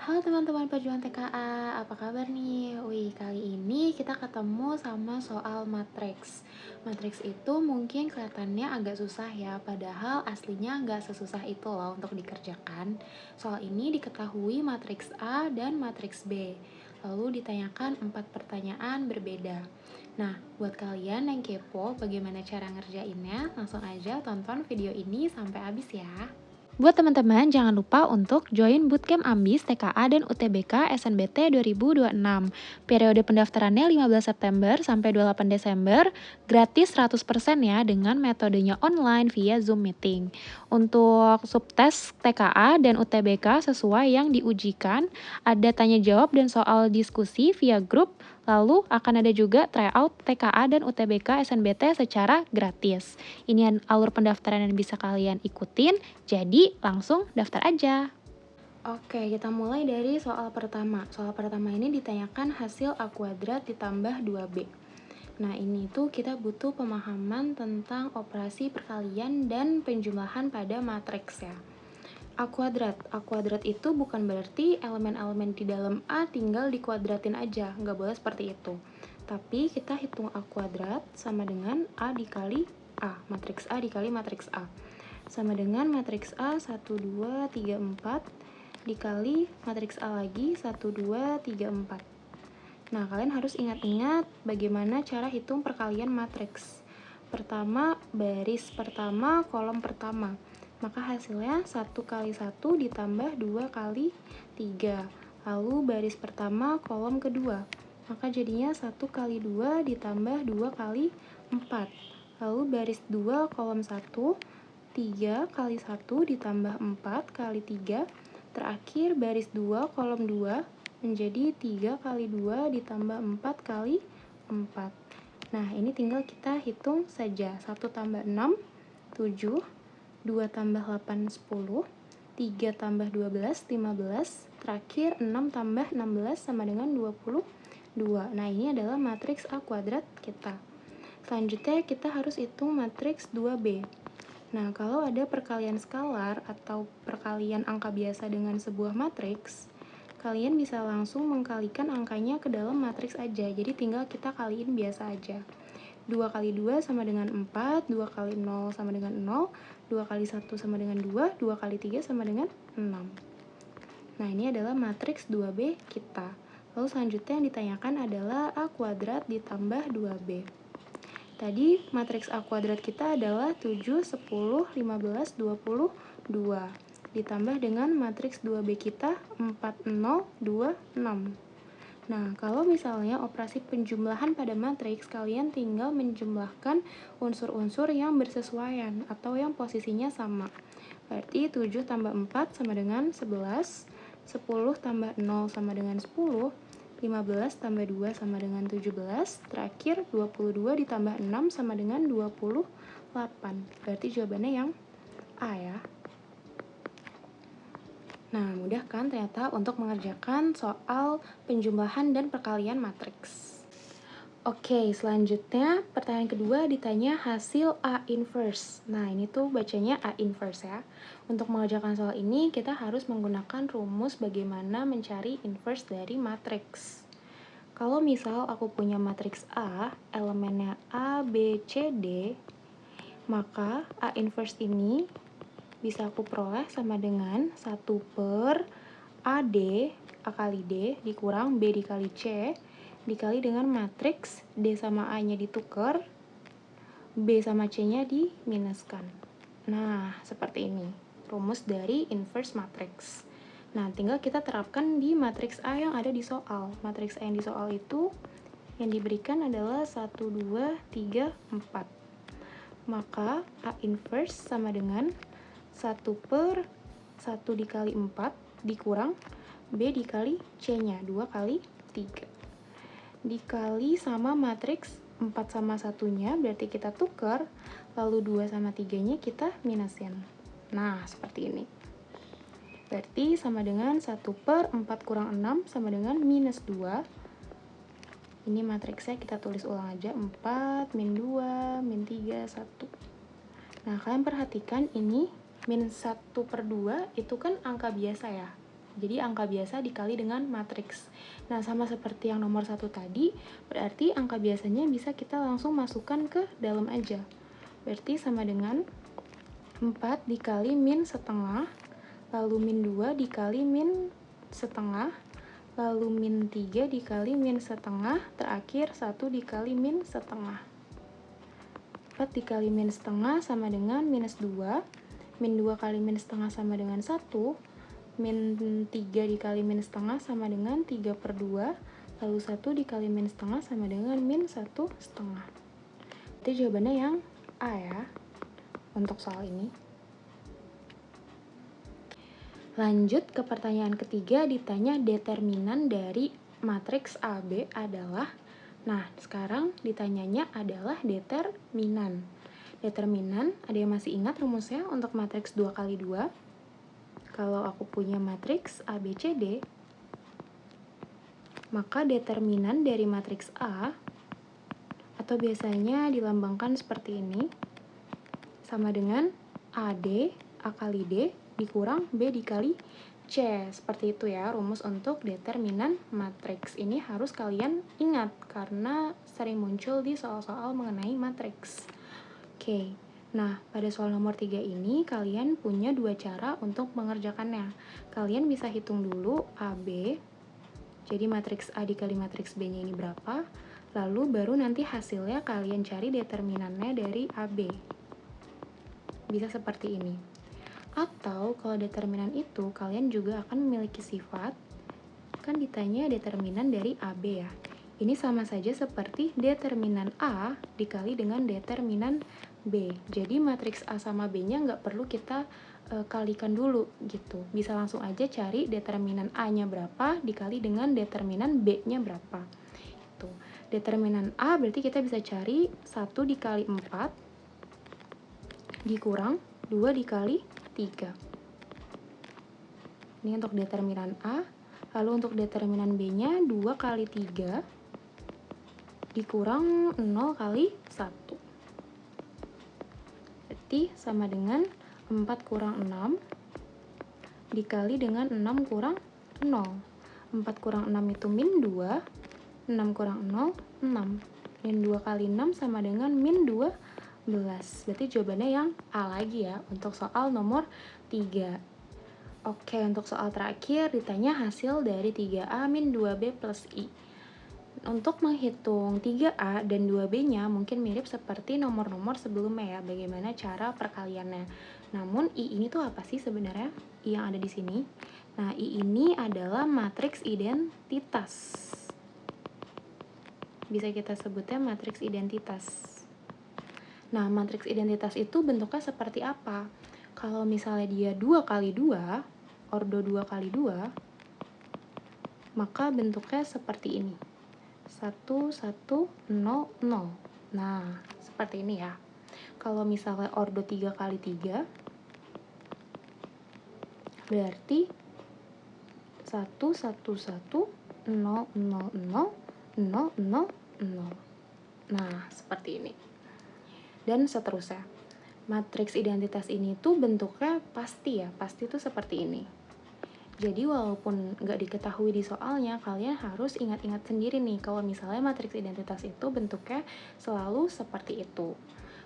Halo teman-teman perjuangan TKA, apa kabar nih? Wih, kali ini kita ketemu sama soal matriks. Matriks itu mungkin kelihatannya agak susah ya, padahal aslinya nggak sesusah itu loh untuk dikerjakan. Soal ini diketahui matriks A dan matriks B. Lalu ditanyakan 4 pertanyaan berbeda. Nah, buat kalian yang kepo bagaimana cara ngerjainnya, langsung aja tonton video ini sampai habis ya. Buat teman-teman, jangan lupa untuk join Bootcamp Ambis TKA dan UTBK SNBT 2026. Periode pendaftarannya 15 September sampai 28 Desember, gratis 100% ya dengan metodenya online via Zoom meeting. Untuk subtes TKA dan UTBK sesuai yang diujikan, ada tanya jawab dan soal diskusi via grup. Lalu akan ada juga tryout TKA dan UTBK SNBT secara gratis. Ini alur pendaftaran yang bisa kalian ikutin, jadi langsung daftar aja. Oke, kita mulai dari soal pertama. Soal pertama ini ditanyakan hasil A kuadrat ditambah 2B. Nah, ini tuh kita butuh pemahaman tentang operasi perkalian dan penjumlahan pada matriks ya. A kuadrat itu bukan berarti elemen-elemen di dalam A tinggal dikuadratin aja, nggak boleh seperti itu. Tapi kita hitung A kuadrat sama dengan A dikali A, matriks A dikali matriks A. Sama dengan matriks A 1, 2, 3, 4 dikali matriks A lagi 1, 2, 3, 4. Nah, kalian harus ingat-ingat bagaimana cara hitung perkalian matriks. Pertama, baris pertama, kolom pertama. Maka hasilnya 1 kali 1 ditambah 2 kali 3. Lalu baris pertama, kolom kedua. Maka jadinya 1 kali 2 ditambah 2 kali 4. Lalu baris 2, kolom 1, 3 kali 1 ditambah 4 kali 3. Terakhir baris 2, kolom 2 menjadi 3 kali 2 ditambah 4 kali 4. Nah, ini tinggal kita hitung saja. 1 tambah 6, 7. 2 tambah 8, 10. 3 tambah 12, 15. Terakhir 6 tambah 16 sama dengan 22. Nah, ini adalah matriks A kuadrat kita. Selanjutnya kita harus hitung matriks 2B. Nah, kalau ada perkalian skalar atau perkalian angka biasa dengan sebuah matriks, kalian bisa langsung mengkalikan angkanya ke dalam matriks aja. Jadi tinggal kita kaliin biasa aja. 2 kali 2 sama dengan 4, 2 kali 0 sama dengan 0, 2 kali 1 sama dengan 2, 2 kali 3 sama dengan 6. Nah, ini adalah matriks 2B kita. Lalu selanjutnya yang ditanyakan adalah A kuadrat ditambah 2B. Tadi matriks A kuadrat kita adalah 7, 10, 15, 22. Ditambah dengan matriks 2B kita 4, 0, 2, 6. Nah, kalau misalnya operasi penjumlahan pada matriks, kalian tinggal menjumlahkan unsur-unsur yang bersesuaian atau yang posisinya sama. Berarti 7 tambah 4 sama dengan 11, 10 tambah 0 sama dengan 10, 15 tambah 2 sama dengan 17, terakhir 22 ditambah 6 sama dengan 28. Berarti jawabannya yang A ya. Nah, mudah kan ternyata untuk mengerjakan soal penjumlahan dan perkalian matriks. Oke, selanjutnya pertanyaan kedua ditanya hasil A inverse. Nah, ini tuh bacanya A inverse ya. Untuk mengerjakan soal ini, kita harus menggunakan rumus bagaimana mencari inverse dari matriks. Kalau misal aku punya matriks A, elemennya A, B, C, D, maka A inverse ini bisa aku peroleh sama dengan 1 per AD, A kali D, dikurang B dikali C, dikali dengan matriks D sama A-nya ditukar, B sama C-nya diminuskan. Nah, seperti ini rumus dari inverse matrix. Nah, tinggal kita terapkan di matriks A yang ada di soal. Matriks A yang di soal itu yang diberikan adalah 1, 2, 3, 4. Maka A inverse sama dengan 1 per 1 dikali 4 dikurang B dikali C-nya, 2 kali 3. Dikali sama matriks 4 sama 1-nya, berarti kita tukar, lalu 2 sama 3-nya kita minusin. Nah, seperti ini. Berarti sama dengan 1 per 4 kurang 6 sama dengan minus 2. Ini matriksnya kita tulis ulang aja, 4, min 2, min 3, 1. Nah, kalian perhatikan ini min 1 per 2 itu kan angka biasa ya. Jadi angka biasa dikali dengan matriks. Nah, sama seperti yang nomor 1 tadi, berarti angka biasanya bisa kita langsung masukkan ke dalam aja. Berarti sama dengan 4 dikali min setengah, lalu min 2 dikali min setengah, lalu min 3 dikali min setengah, terakhir 1 dikali min setengah. 4 dikali min setengah sama dengan minus 2, min 2 kali min setengah sama dengan 1, min 3 dikali min setengah sama dengan 3/2, lalu 1 dikali min setengah sama dengan min 1 setengah. Jadi jawabannya yang A ya, untuk soal ini. Lanjut ke pertanyaan ketiga, ditanya determinan dari matriks AB adalah. Nah, sekarang ditanyanya adalah determinan. Determinan, ada yang masih ingat rumusnya untuk matriks 2 kali 2? Kalau aku punya matriks ABCD, maka determinan dari matriks A, atau biasanya dilambangkan seperti ini, sama dengan AD, A kali D, dikurang B dikali C. Seperti itu ya, rumus untuk determinan matriks. Ini harus kalian ingat, karena sering muncul di soal-soal mengenai matriks. Oke, nah pada soal nomor 3 ini, kalian punya dua cara untuk mengerjakannya. Kalian bisa hitung dulu AB, jadi matriks A dikali matriks B-nya ini berapa, lalu baru nanti hasilnya kalian cari determinannya dari AB. Bisa seperti ini. Atau kalau determinan itu kalian juga akan memiliki sifat, kan ditanya determinan dari AB ya. Ini sama saja seperti determinan A dikali dengan determinan B. Jadi matriks A sama B-nya nggak perlu kita kalikan dulu gitu. Bisa langsung aja cari determinan A-nya berapa dikali dengan determinan B-nya berapa. Itu. Determinan A berarti kita bisa cari 1 dikali 4 dikurang 2 dikali 3. Ini untuk determinan A. Lalu untuk determinan B-nya 2 kali 3 dikurang 0 kali 1. Berarti sama dengan 4 kurang 6 dikali dengan 6 kurang 0. 4 kurang 6 itu min 2, 6 kurang 0, 6. Min 2 kali 6 sama dengan min 12. Berarti jawabannya yang A lagi ya, untuk soal nomor 3. Oke, untuk soal terakhir ditanya hasil dari 3A min 2B plus I. Untuk menghitung 3A dan 2B-nya mungkin mirip seperti nomor-nomor sebelumnya ya, bagaimana cara perkaliannya. Namun I ini tuh apa sih sebenarnya? I yang ada di sini. Nah, I ini adalah matriks identitas. Bisa kita sebutnya matriks identitas. Nah, matriks identitas itu bentuknya seperti apa? Kalau misalnya dia 2 kali 2, ordo 2 kali 2, maka bentuknya seperti ini. 1, 1, 0, 0. Nah, seperti ini ya. Kalau misalnya ordo 3 kali 3, berarti 1, 1, 1, 0, 0, 0, 0, 0, 0. Nah, seperti ini. Dan seterusnya. Matriks identitas ini tuh bentuknya pasti ya, pasti tuh seperti ini. Jadi walaupun nggak diketahui di soalnya, kalian harus ingat-ingat sendiri nih kalau misalnya matriks identitas itu bentuknya selalu seperti itu.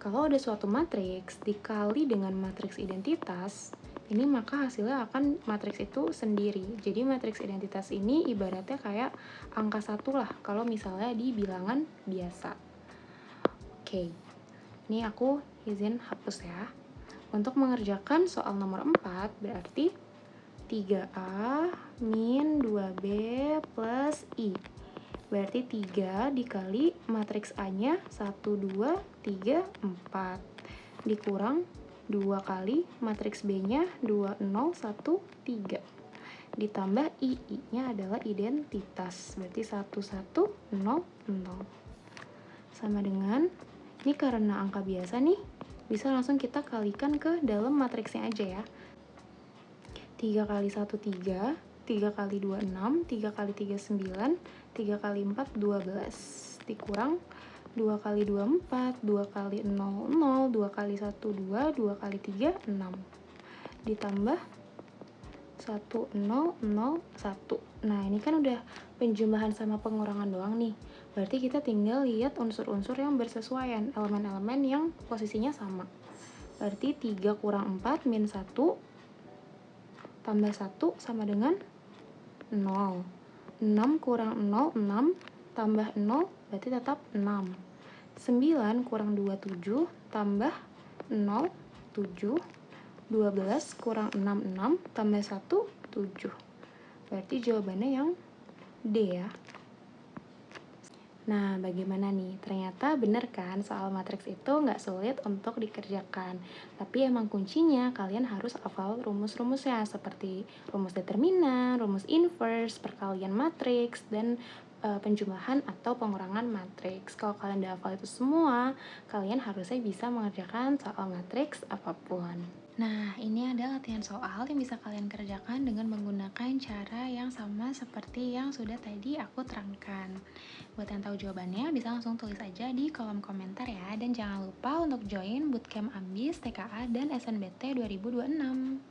Kalau ada suatu matriks dikali dengan matriks identitas, ini maka hasilnya akan matriks itu sendiri. Jadi matriks identitas ini ibaratnya kayak angka 1 lah kalau misalnya di bilangan biasa. Oke. Ini aku izin hapus ya. Untuk mengerjakan soal nomor 4 berarti 3A min 2B plus I. Berarti 3 dikali matriks A-nya 1, 2, 3, 4. Dikurang 2 kali matriks B-nya 2, 0, 1, 3. Ditambah I-nya adalah identitas. Berarti 1, 1, 0, 0. Sama dengan, ini karena angka biasa nih, bisa langsung kita kalikan ke dalam matriksnya aja ya. 3 kali 1, 3, 3 kali 2, 6, 3 kali 3, 9, 3 kali 4, 12. Dikurang 2 kali 2, 4, 2 kali 0, 0, 2 kali 1, 2, 2 kali 3, 6. Ditambah 1, 0, 0, 1. Nah, ini kan udah penjumlahan sama pengurangan doang nih. Berarti kita tinggal lihat unsur-unsur yang bersesuaian, elemen-elemen yang posisinya sama. Berarti 3 kurang 4 min 1 tambah 1 sama dengan 0. 6 kurang 0, 6 tambah 0 berarti tetap 6. 9 kurang 2, 7 tambah 0, 7. 12 kurang 6, 6 tambah 1, 7. Berarti jawabannya yang D ya. Nah, bagaimana nih? Ternyata bener kan soal matriks itu nggak sulit untuk dikerjakan. Tapi emang kuncinya kalian harus hafal rumus-rumusnya seperti rumus determinan, rumus inverse, perkalian matriks, dan penjumlahan atau pengurangan matriks. Kalau kalian udah hafal itu semua, kalian harusnya bisa mengerjakan soal matriks apapun. Nah, ini ada latihan soal yang bisa kalian kerjakan dengan menggunakan cara yang sama seperti yang sudah tadi aku terangkan. Buat yang tahu jawabannya, bisa langsung tulis aja di kolom komentar ya. Dan jangan lupa untuk join Bootcamp Ambis, TKA, dan SNBT 2026.